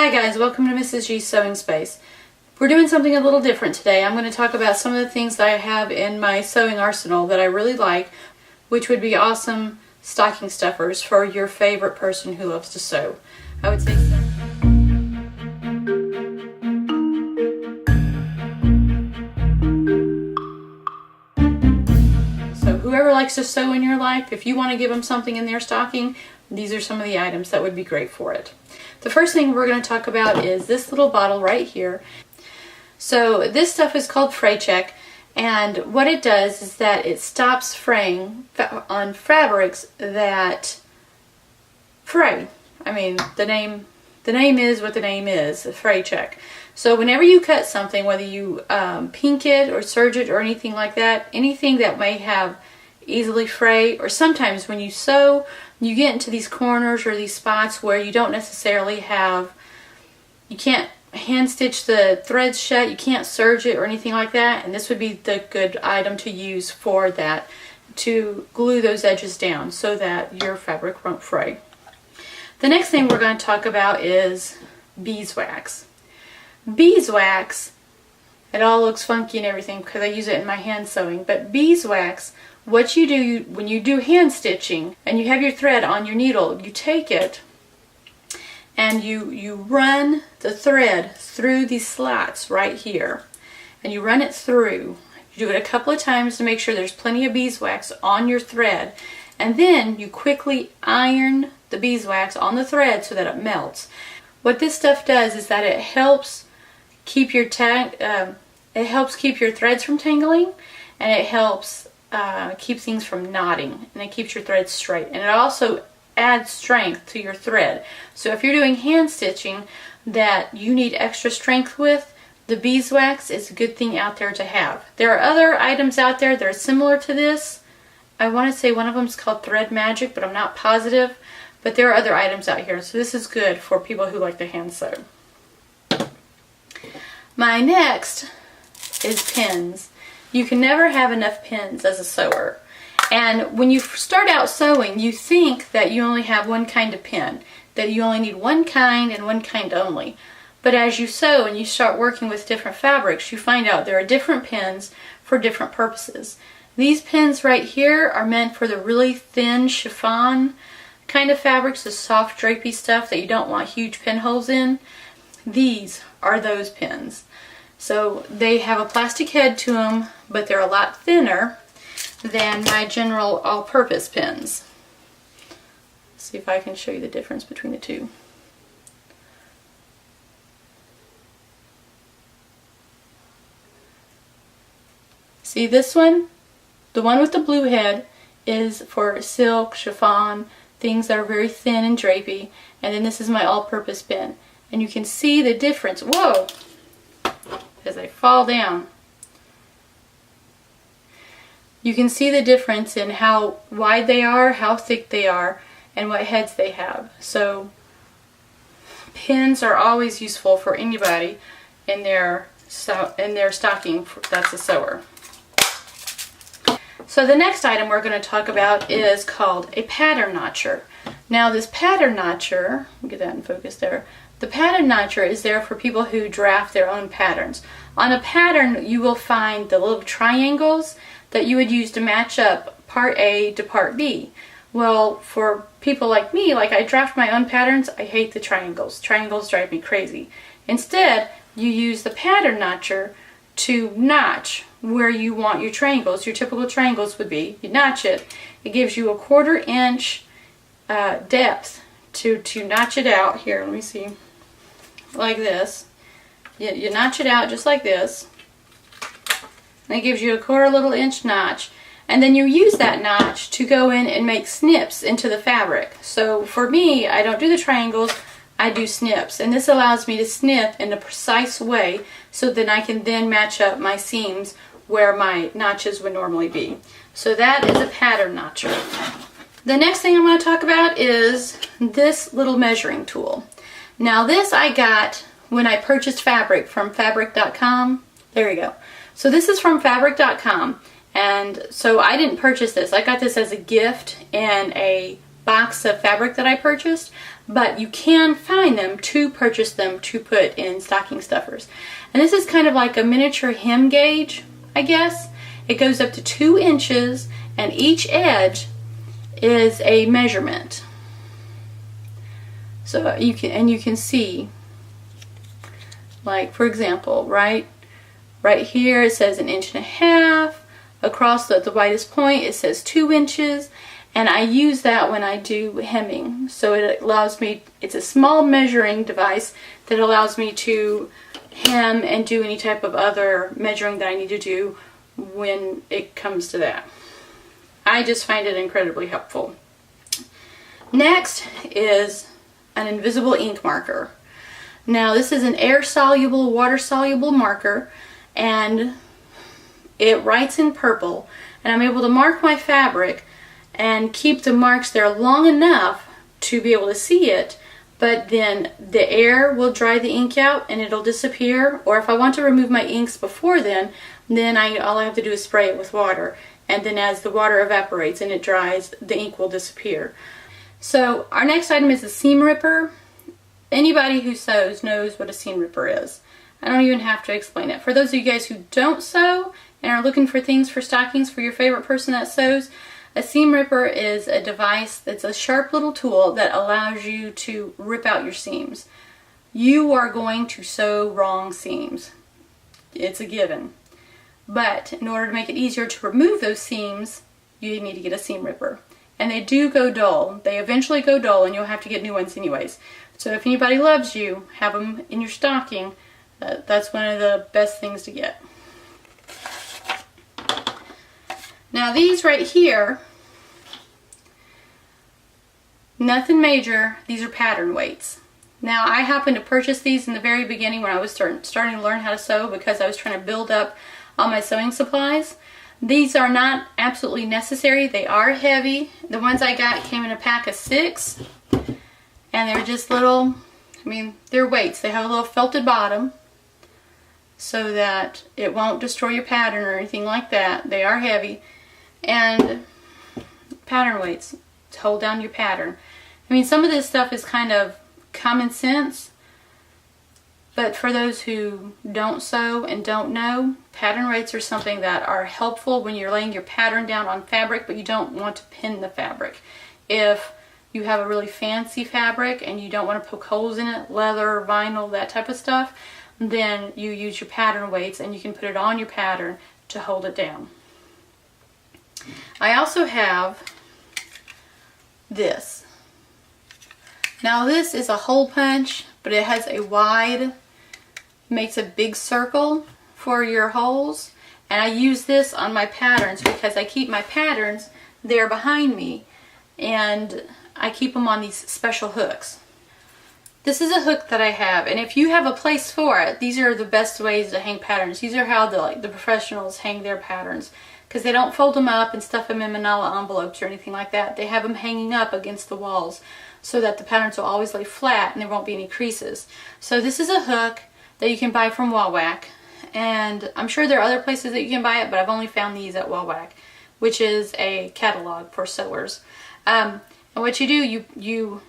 Hi guys, welcome to Mrs. G's Sewing Space. We're doing something a little different today. I'm going to talk about some of the things that I have in my sewing arsenal that I really like, which would be awesome stocking stuffers for your favorite person who loves to sew. I would say so. So whoever likes to sew in your life, if you want to give them something in their stocking, these are some of the items that would be great for it. The first thing we're going to talk about is this little bottle right here. So this stuff is called Fray Check, and what it does is that it stops fraying on fabrics that fray. I mean, the name is what the name is, Fray Check. So whenever you cut something, whether you pink it or serge it or anything like that, anything that may have easily fray, or sometimes when you sew, you get into these corners or these spots where you don't necessarily have, you can't hand stitch the threads shut, you can't serge it or anything like that, and this would be the good item to use for that, to glue those edges down so that your fabric won't fray. The next thing we're going to talk about is beeswax. Beeswax, it all looks funky and everything because I use it in my hand sewing, but beeswax, what you do when you do hand stitching and you have your thread on your needle, you take it and you run the thread through these slots right here, and you run it through. You do it a couple of times to make sure there's plenty of beeswax on your thread, and then you quickly iron the beeswax on the thread so that it melts. What this stuff does is that it helps keep your threads from tangling, and it helps keep things from knotting, and it keeps your threads straight, and it also adds strength to your thread. So if you're doing hand stitching that you need extra strength with, the beeswax is a good thing out there to have. There are other items out there that are similar to this. I want to say one of them is called Thread Magic, but I'm not positive. But there are other items out here, so this is good for people who like to hand sew. My next is pins. You can never have enough pins as a sewer. And when you start out sewing, you think that you only have one kind of pin, that you only need one kind and one kind only. But as you sew and you start working with different fabrics, you find out there are different pins for different purposes. These pins right here are meant for the really thin chiffon kind of fabrics, the soft drapey stuff that you don't want huge pinholes in. These are those pins. So they have a plastic head to them, but they're a lot thinner than my general all-purpose pins. Let's see if I can show you the difference between the two. See this one? The one with the blue head is for silk, chiffon, things that are very thin and drapey, and then this is my all-purpose pin. And you can see the difference, whoa, as I fall down. You can see the difference in how wide they are, how thick they are, and what heads they have. So pins are always useful for anybody in their stocking that's a sewer. So the next item we're going to talk about is called a pattern notcher. Now this pattern notcher, get that in focus there. The pattern notcher is there for people who draft their own patterns. On a pattern you will find the little triangles that you would use to match up part A to part B. Well, for people like me, like I draft my own patterns, I hate the triangles. Triangles drive me crazy. Instead, you use the pattern notcher to notch where you want your triangles. Your typical triangles would be, you notch it, it gives you a 1/4 inch depth to notch it out. Here, let me see, like this. You notch it out just like this. And it gives you a 1/4 little inch notch, and then you use that notch to go in and make snips into the fabric. So for me, I don't do the triangles, I do snips, and this allows me to snip in a precise way so that I can then match up my seams where my notches would normally be. So that is a pattern notcher. The next thing I'm going to talk about is this little measuring tool. Now this I got when I purchased fabric from fabric.com. There you go. So this is from fabric.com, and so I didn't purchase this. I got this as a gift in a box of fabric that I purchased, but you can find them to purchase them to put in stocking stuffers. And this is kind of like a miniature hem gauge, I guess. It goes up to 2 inches, and each edge is a measurement. So you can see, like for example, right here it says 1.5 inches. Across the widest point it says 2 inches, and I use that when I do hemming. So it allows me, it's a small measuring device that allows me to hem and do any type of other measuring that I need to do when it comes to that. I just find it incredibly helpful. Next is an invisible ink marker. Now this is an air-soluble, water-soluble marker, and it writes in purple, and I'm able to mark my fabric and keep the marks there long enough to be able to see it, but then the air will dry the ink out and it'll disappear. Or if I want to remove my inks before then all I have to do is spray it with water, and then as the water evaporates and it dries, the ink will disappear. So our next item is a seam ripper. Anybody who sews knows what a seam ripper is. I don't even have to explain it. For those of you guys who don't sew and are looking for things for stockings for your favorite person that sews, a seam ripper is a device that's a sharp little tool that allows you to rip out your seams. You are going to sew wrong seams. It's a given. But in order to make it easier to remove those seams, you need to get a seam ripper. And they do go dull. They eventually go dull, and you'll have to get new ones anyways. So if anybody loves you, have them in your stocking. That's one of the best things to get. Now these right here, nothing major, these are pattern weights. Now I happened to purchase these in the very beginning when I was starting to learn how to sew, because I was trying to build up all my sewing supplies. These are not absolutely necessary. They are heavy. The ones I got came in a pack of 6, and they're just little, they're weights. They have a little felted bottom so that it won't destroy your pattern or anything like that. They are heavy, and pattern weights to hold down your pattern. Some of this stuff is kind of common sense, but for those who don't sew and don't know, pattern weights are something that are helpful when you're laying your pattern down on fabric, but you don't want to pin the fabric. If you have a really fancy fabric and you don't want to poke holes in it, leather, vinyl, that type of stuff, then you use your pattern weights and you can put it on your pattern to hold it down. I also have this. Now this is a hole punch, but it has a wide, makes a big circle for your holes, and I use this on my patterns because I keep my patterns there behind me, and I keep them on these special hooks. This is a hook that I have, and if you have a place for it, these are the best ways to hang patterns. These are how the professionals hang their patterns, because they don't fold them up and stuff them in manila envelopes or anything like that. They have them hanging up against the walls so that the patterns will always lay flat and there won't be any creases. So this is a hook that you can buy from Wawak, and I'm sure there are other places that you can buy it, but I've only found these at Wawak, which is a catalog for sewers. And what you do, you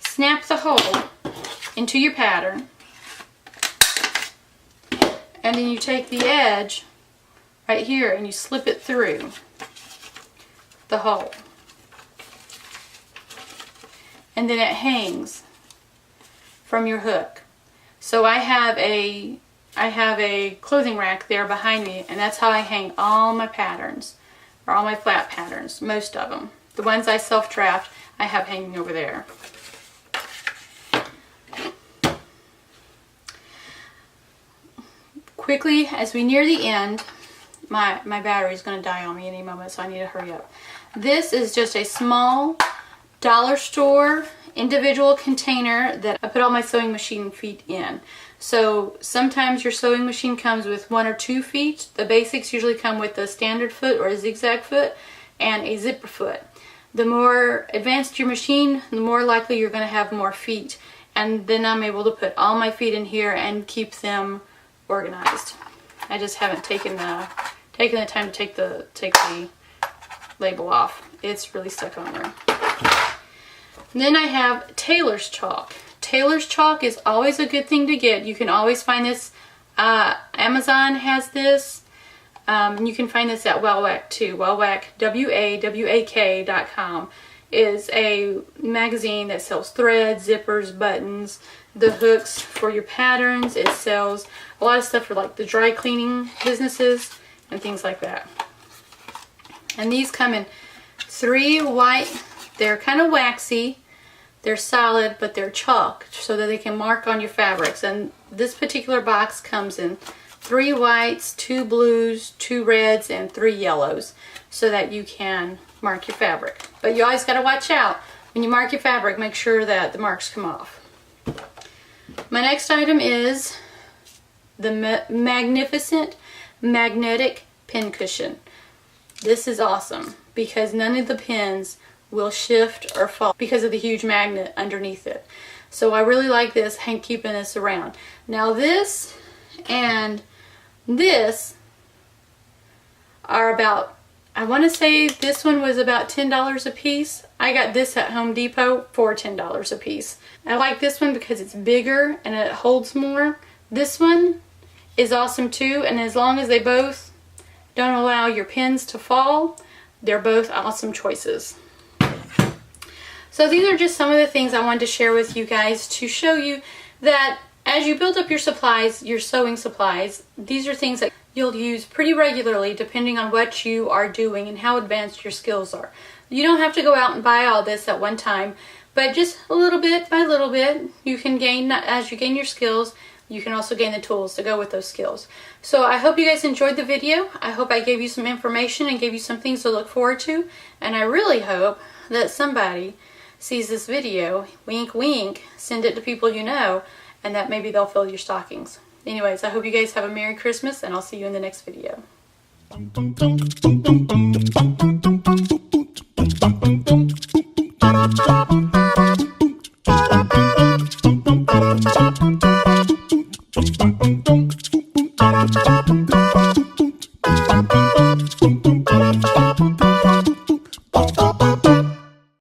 snap the hole into your pattern, and then you take the edge right here and you slip it through the hole, and then it hangs from your hook. So I have a clothing rack there behind me, and that's how I hang all my patterns, or all my flat patterns, most of them. The ones I self-draft, I have hanging over there. Quickly, as we near the end, my battery is going to die on me any moment, so I need to hurry up. This is just a small dollar store individual container that I put all my sewing machine feet in. So sometimes your sewing machine comes with 1 or 2 feet. The basics usually come with a standard foot or a zigzag foot and a zipper foot. The more advanced your machine, the more likely you're going to have more feet. And then I'm able to put all my feet in here and keep them organized. I just haven't taken the time to take the label off. It's really stuck on there. And then I have Tailors Chalk. Tailors Chalk is always a good thing to get. You can always find this. Amazon has this. And you can find this at Wawak too. Wawak, WAWAK.com is a magazine that sells threads, zippers, buttons, the hooks for your patterns. It sells a lot of stuff for like the dry cleaning businesses and things like that. And these come in 3 white. They're kind of waxy. They're solid, but they're chalked so that they can mark on your fabrics. And this particular box comes in 3 whites, 2 blues, 2 reds, and 3 yellows so that you can mark your fabric. But you always got to watch out. When you mark your fabric, make sure that the marks come off. My next item is the Magnificent Magnetic Pincushion. This is awesome because none of the pins will shift or fall because of the huge magnet underneath it. So I really like this, keeping this around. Now this and this are about, I want to say this one was about $10 a piece. I got this at Home Depot for $10 a piece. I like this one because it's bigger and it holds more. This one is awesome too, and as long as they both don't allow your pins to fall, they're both awesome choices. So these are just some of the things I wanted to share with you guys to show you that as you build up your supplies, your sewing supplies, these are things that you'll use pretty regularly depending on what you are doing and how advanced your skills are. You don't have to go out and buy all this at one time, but just a little bit by little bit, you can gain, as you gain your skills, you can also gain the tools to go with those skills. So I hope you guys enjoyed the video. I hope I gave you some information and gave you some things to look forward to. And I really hope that somebody sees this video, wink wink, send it to people you know, and that maybe they'll fill your stockings. Anyways, I hope you guys have a Merry Christmas, and I'll see you in the next video.